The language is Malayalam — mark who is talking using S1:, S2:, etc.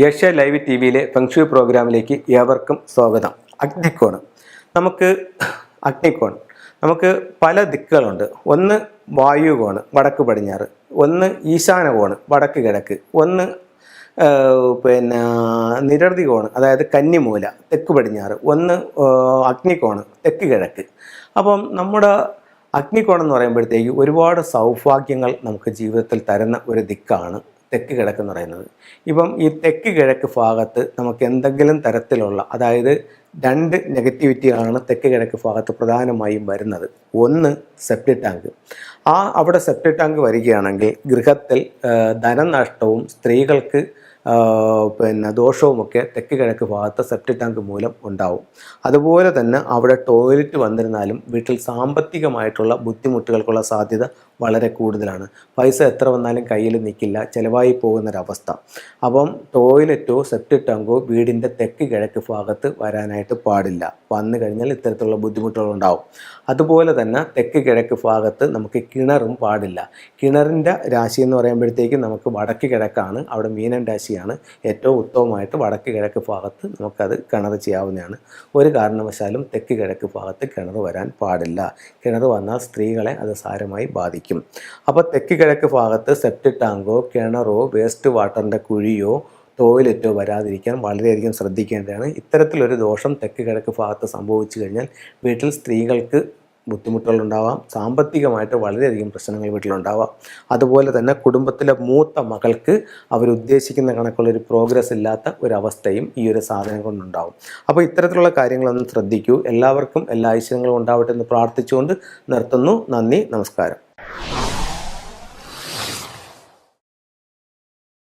S1: ഏഷ്യ ലൈവ് ടി വിയിലെ ഫെങ്ഷു പ്രോഗ്രാമിലേക്ക് ഏവർക്കും സ്വാഗതം. അഗ്നികോൺ നമുക്ക് പല ദിക്കുകളുണ്ട്. ഒന്ന് വായുകോണ് വടക്ക് പടിഞ്ഞാറ്, ഒന്ന് ഈശാനകോണ് വടക്ക് കിഴക്ക്, ഒന്ന് നിരർതി കോണ് അതായത് കന്നിമൂല തെക്ക് പടിഞ്ഞാറ്, ഒന്ന് അഗ്നികോണ് തെക്ക് കിഴക്ക്. അപ്പം നമ്മുടെ അഗ്നികോൺ എന്ന് പറയുമ്പോഴത്തേക്ക് ഒരുപാട് സൗഭാഗ്യങ്ങൾ നമുക്ക് ജീവിതത്തിൽ തരുന്ന ഒരു ദിക്കാണ് തെക്ക് കിഴക്ക് എന്ന് പറയുന്നത്. ഇപ്പം ഈ തെക്ക് കിഴക്ക് ഭാഗത്ത് നമുക്ക് എന്തെങ്കിലും തരത്തിലുള്ള, അതായത് രണ്ട് നെഗറ്റിവിറ്റികളാണ് തെക്ക് കിഴക്ക് ഭാഗത്ത് പ്രധാനമായും വരുന്നത്. ഒന്ന് സെപ്റ്റിക് ടാങ്ക്. അവിടെ സെപ്റ്റിക് ടാങ്ക് വരികയാണെങ്കിൽ ഗൃഹത്തിൽ ധനനഷ്ടവും സ്ത്രീകൾക്ക് ദോഷവുമൊക്കെ തെക്ക് കിഴക്ക് ഭാഗത്ത് സെപ്റ്റിക് ടാങ്ക് മൂലം ഉണ്ടാവും. അതുപോലെ തന്നെ അവിടെ ടോയ്ലറ്റ് വന്നിരുന്നാലും വീട്ടിൽ സാമ്പത്തികമായിട്ടുള്ള ബുദ്ധിമുട്ടുകൾക്കുള്ള സാധ്യത വളരെ കൂടുതലാണ്. പൈസ എത്ര വന്നാലും കയ്യിൽ നിൽക്കില്ല, ചിലവായി പോകുന്നൊരവസ്ഥ. അപ്പം ടോയ്ലറ്റോ സെപ്റ്റിക് ടാങ്കോ വീടിൻ്റെ തെക്ക് കിഴക്ക് ഭാഗത്ത് വരാനായിട്ട് പാടില്ല. വന്നു കഴിഞ്ഞാൽ ഇത്തരത്തിലുള്ള ബുദ്ധിമുട്ടുകളുണ്ടാവും. അതുപോലെ തന്നെ തെക്ക് കിഴക്ക് ഭാഗത്ത് നമുക്ക് കിണറും പാടില്ല. കിണറിൻ്റെ രാശി എന്ന് പറയുമ്പോഴത്തേക്കും നമുക്ക് വടക്ക് കിഴക്കാണ്, അവിടെ മീനൻ രാശിയാണ് ഏറ്റവും ഉത്തമമായിട്ട്. വടക്ക് കിഴക്ക് ഭാഗത്ത് നമുക്കത് കിണർ ചെയ്യാവുന്നതാണ്. ഒരു കാരണവശാലും തെക്ക് കിഴക്ക് ഭാഗത്ത് കിണർ വരാൻ പാടില്ല. കിണർ വന്നാൽ സ്ത്രീകളെ അത് സാരമായി ബാധിക്കും. അപ്പോൾ തെക്ക് കിഴക്ക് ഭാഗത്ത് സെപ്റ്റിക് ടാങ്കോ കിണറോ വേസ്റ്റ് വാട്ടറിൻ്റെ കുഴിയോ ടോയ്ലറ്റോ വരാതിരിക്കാൻ വളരെയധികം ശ്രദ്ധിക്കേണ്ടതാണ്. ഇത്തരത്തിലൊരു ദോഷം തെക്ക് കിഴക്ക് ഭാഗത്ത് സംഭവിച്ചു കഴിഞ്ഞാൽ വീട്ടിൽ സ്ത്രീകൾക്ക് ബുദ്ധിമുട്ടുകളുണ്ടാവാം, സാമ്പത്തികമായിട്ട് വളരെയധികം പ്രശ്നങ്ങൾ വീട്ടിലുണ്ടാവാം. അതുപോലെ തന്നെ കുടുംബത്തിലെ മൂത്ത മകൾക്ക് അവരുദ്ദേശിക്കുന്ന കണക്കുള്ളൊരു പ്രോഗ്രസ് ഇല്ലാത്ത ഒരവസ്ഥയും ഈ ഒരു സാധനം കൊണ്ടുണ്ടാവും. അപ്പോൾ ഇത്തരത്തിലുള്ള കാര്യങ്ങളൊന്നും ശ്രദ്ധിക്കൂ. എല്ലാവർക്കും എല്ലാ ഐശ്വര്യങ്ങളും ഉണ്ടാവട്ടെ എന്ന് പ്രാർത്ഥിച്ചുകൊണ്ട് നിർത്തുന്നു. നന്ദി, നമസ്കാരം.